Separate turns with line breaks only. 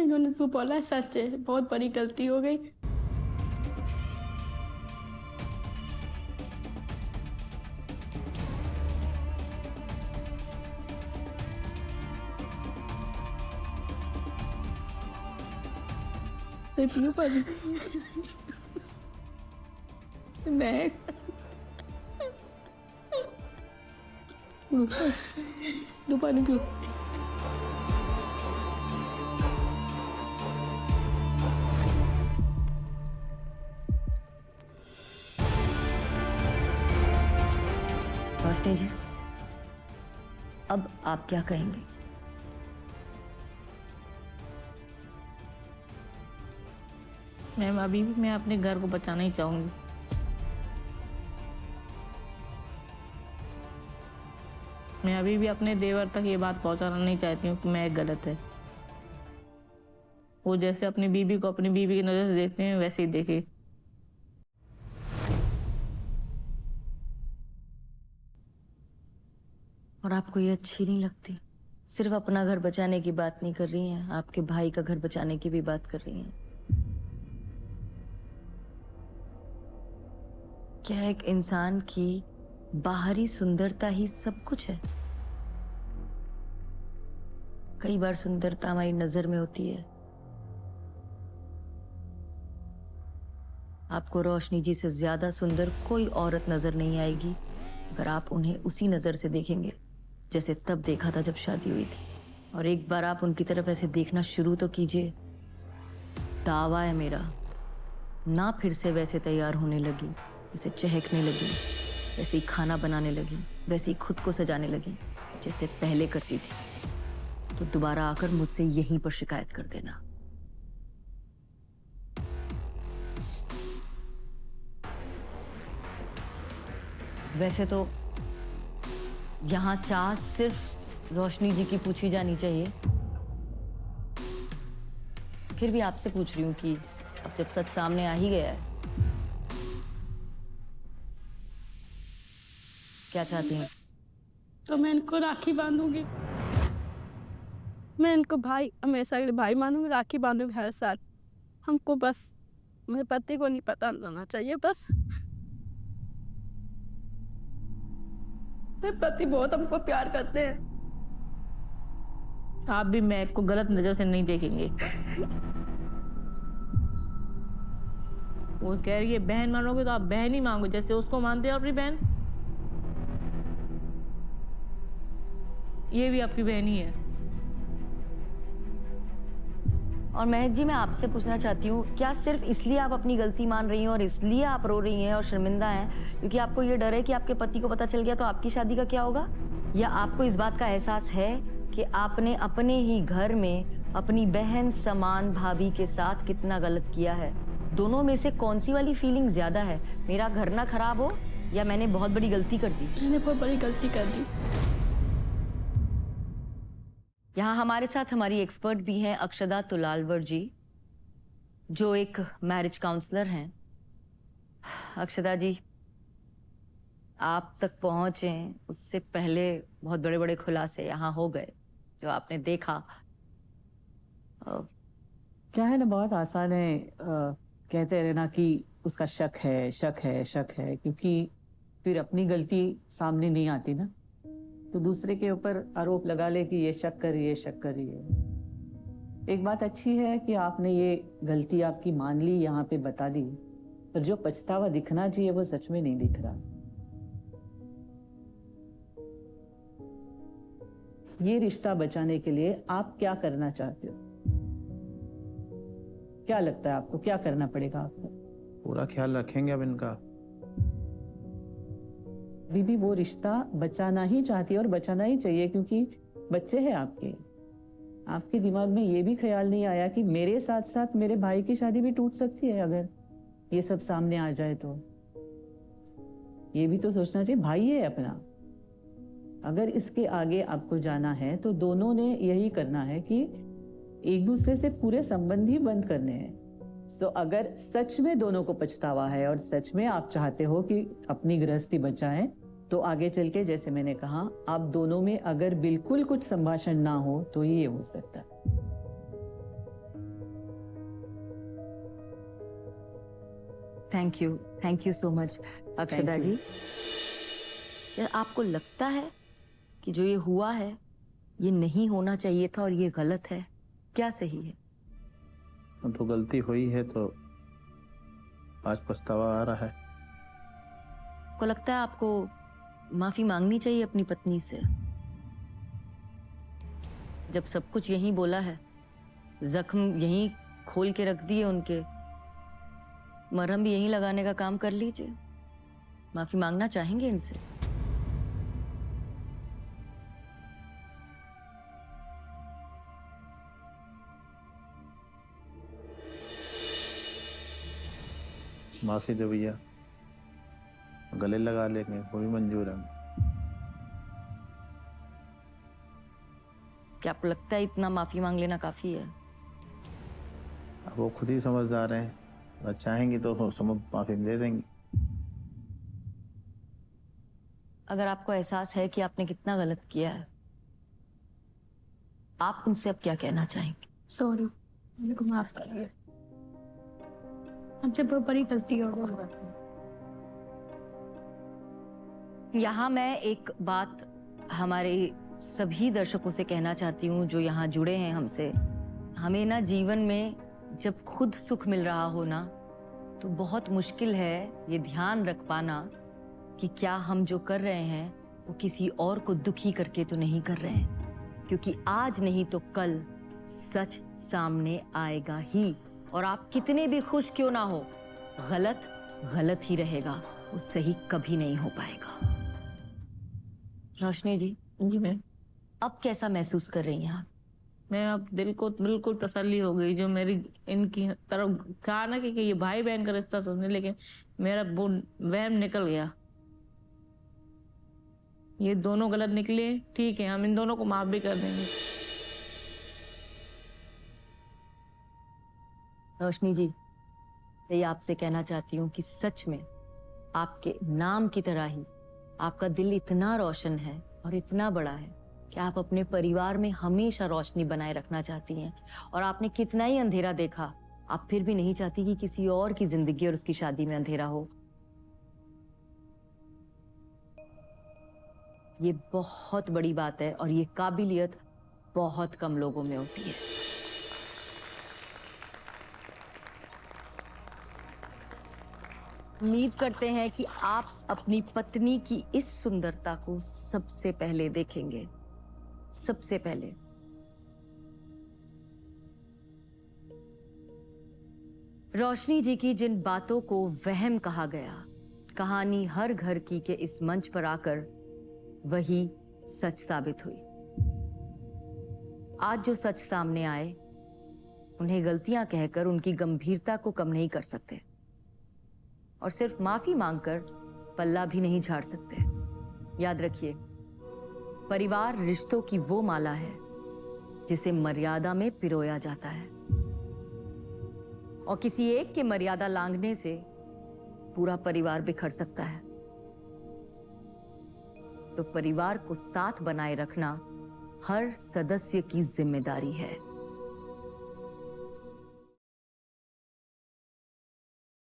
इन्होंने जो बोला है सच है, बहुत बड़ी गलती हो गई। पीऊ पानी मैं दो पानी पीऊ।
रोशनी जी, अब आप क्या कहेंगे?
मैम अभी भी मैं अपने घर को बचाना ही चाहूंगी। मैं अभी भी अपने देवर तक ये बात पहुंचाना नहीं चाहती हूँ कि मैं गलत है। वो जैसे अपनी बीवी को अपनी बीवी की नजर से देखते हैं वैसे ही देखे।
और आपको ये अच्छी नहीं लगती? सिर्फ अपना घर बचाने की बात नहीं कर रही हैं, आपके भाई का घर बचाने की भी बात कर रही हैं। क्या एक इंसान की बाहरी सुंदरता ही सब कुछ है? कई बार सुंदरता हमारी नजर में होती है। आपको रोशनी जी से ज्यादा सुंदर कोई औरत नजर नहीं आएगी अगर आप उन्हें उसी नजर से देखेंगे जैसे तब देखा था जब शादी हुई थी। और एक बार आप उनकी तरफ ऐसे देखना शुरू तो कीजिए। दावा है मेरा, ना फिर से वैसे तैयार होने लगी, जैसे चहकने लगी, वैसे ही खाना बनाने लगी, वैसे ही खुद को सजाने लगी जैसे पहले करती थी, तो दोबारा आकर मुझसे यहीं पर शिकायत कर देना। वैसे तो यहां चाह सिर्फ रोशनी जी की पूछी जानी चाहिए, फिर भी आपसे पूछ रही हूं कि अब जब सच सामने आ ही गया है, क्या चाहती हैं?
तो मैं इनको राखी बांधूंगी, मैं इनको भाई हमेशा के लिए भाई मानूंगी, राखी बांधूंगी हर साल। हमको बस मेरे पति को नहीं पता रहना चाहिए बस। मेरे पति बहुत हमको प्यार करते हैं।
आप भी मैं को गलत नजर से नहीं देखेंगे। वो कह रही है बहन मानोगे तो आप बहन ही मांगो जैसे उसको मानते हो अपनी बहन। ये भी आपकी बहन ही है।
और महक जी, मैं आपसे पूछना चाहती हूँ, क्या सिर्फ इसलिए आप अपनी गलती मान रही हैं और इसलिए आप रो रही हैं और शर्मिंदा हैं क्योंकि आपको ये डर है कि आपके पति को पता चल गया तो आपकी शादी का क्या होगा? या आपको इस बात का एहसास है कि आपने अपने ही घर में अपनी बहन समान भाभी के साथ कितना गलत किया है? दोनों में से कौन सी वाली फीलिंग ज्यादा है? मेरा घर ना खराब हो या मैंने बहुत बड़ी गलती कर दी?
मैंने बहुत बड़ी गलती कर दी।
यहाँ हमारे साथ हमारी एक्सपर्ट भी हैं अक्षदा तुलालवर जी, जो एक मैरिज काउंसलर हैं। अक्षदा जी, आप तक पहुंचे उससे पहले बहुत बड़े बड़े खुलासे यहाँ हो गए जो आपने देखा।
क्या है ना, बहुत आसान है कहते रहना कि उसका शक है शक है शक है, क्योंकि फिर अपनी गलती सामने नहीं आती ना, तो दूसरे के ऊपर आरोप लगा ले कि ये शक कर रही है शक कर रही है। एक बात अच्छी है कि आपने ये गलती आपकी मान ली, यहाँ पे बता दी, पर जो पछतावा दिखना चाहिए वो सच में नहीं दिख रहा। ये रिश्ता बचाने के लिए आप क्या करना चाहते हो? क्या लगता है आपको क्या करना पड़ेगा आपको?
पूरा ख्याल रखेंगे अब इनका।
बीबी वो रिश्ता बचाना ही चाहती है और बचाना ही चाहिए, क्योंकि बच्चे हैं आपके। आपके दिमाग में ये भी ख्याल नहीं आया कि मेरे साथ साथ मेरे भाई की शादी भी टूट सकती है अगर ये सब सामने आ जाए तो। ये भी तो सोचना चाहिए, भाई है अपना। अगर इसके आगे आपको जाना है तो दोनों ने यही करना है कि एक दूसरे से पूरे संबंध ही बंद करने हैं। सो अगर सच में दोनों को पछतावा है और सच में आप चाहते हो कि अपनी गृहस्थी बचाएं, तो आगे चल के जैसे मैंने कहा, आप दोनों में अगर बिल्कुल कुछ संभाषण ना हो तो ये हो सकता है।
Thank you so much Akshada
Thank you.
जी। क्या आपको लगता है कि जो ये हुआ है ये नहीं होना चाहिए था और ये गलत है? क्या सही है?
तो गलती हुई है तो आज पछतावा आ रहा है।
आपको लगता है आपको माफी मांगनी चाहिए अपनी पत्नी से? जब सब कुछ यहीं बोला है, जख्म यहीं खोल के रख दिए उनके, मरहम भी यहीं लगाने का काम कर लीजिए। माफी मांगना चाहेंगे इनसे?
माफी दे भैया, गले लगा लेंगे, वो भी मंजूर है।
क्या आपको लगता है इतना माफी मांग लेना काफी है?
अब वो खुद ही समझदार हैं, अगर चाहेंगी तो समझ माफी दे देंगी।
अगर आपको एहसास है कि आपने कितना गलत किया है, आप उनसे अब क्या कहना चाहेंगे?
सॉरी, मेरे को माफ करिए, हमसे बड़ी गलती हो गई।
यहाँ मैं एक बात हमारे सभी दर्शकों से कहना चाहती हूँ जो यहाँ जुड़े हैं हमसे। हमें ना जीवन में जब खुद सुख मिल रहा हो ना, तो बहुत मुश्किल है ये ध्यान रख पाना कि क्या हम जो कर रहे हैं वो किसी और को दुखी करके तो नहीं कर रहे हैं, क्योंकि आज नहीं तो कल सच सामने आएगा ही। और आप कितने भी खुश क्यों ना हो, गलत गलत ही रहेगा, वो सही कभी नहीं हो पाएगा। रोशनी जी,
जी मैम,
अब कैसा महसूस कर रही हैं आप?
मैं अब दिल को बिल्कुल तसल्ली हो गई। जो मेरी इनकी तरफ था ना कि ये भाई बहन का रिश्ता समझे, लेकिन मेरा वो वहम निकल गया। ये दोनों गलत निकले, ठीक है, हम इन दोनों को माफ भी कर देंगे।
रोशनी जी, मैं आपसे कहना चाहती हूँ कि सच में आपके नाम की तरह ही आपका दिल इतना रोशन है और इतना बड़ा है कि आप अपने परिवार में हमेशा रोशनी बनाए रखना चाहती हैं। और आपने कितना ही अंधेरा देखा, आप फिर भी नहीं चाहती कि किसी और की जिंदगी और उसकी शादी में अंधेरा हो। ये बहुत बड़ी बात है और ये काबिलियत बहुत कम लोगों में होती है। उम्मीद करते हैं कि आप अपनी पत्नी की इस सुंदरता को सबसे पहले देखेंगे, सबसे पहले। रोशनी जी की जिन बातों को वहम कहा गया, कहानी हर घर की के इस मंच पर आकर वही सच साबित हुई। आज जो सच सामने आए, उन्हें गलतियां कहकर उनकी गंभीरता को कम नहीं कर सकते और सिर्फ माफी मांगकर पल्ला भी नहीं झाड़ सकते। याद रखिए, परिवार रिश्तों की वो माला है जिसे मर्यादा में पिरोया जाता है और किसी एक के मर्यादा लांघने से पूरा परिवार बिखर सकता है। तो परिवार को साथ बनाए रखना हर सदस्य की जिम्मेदारी है।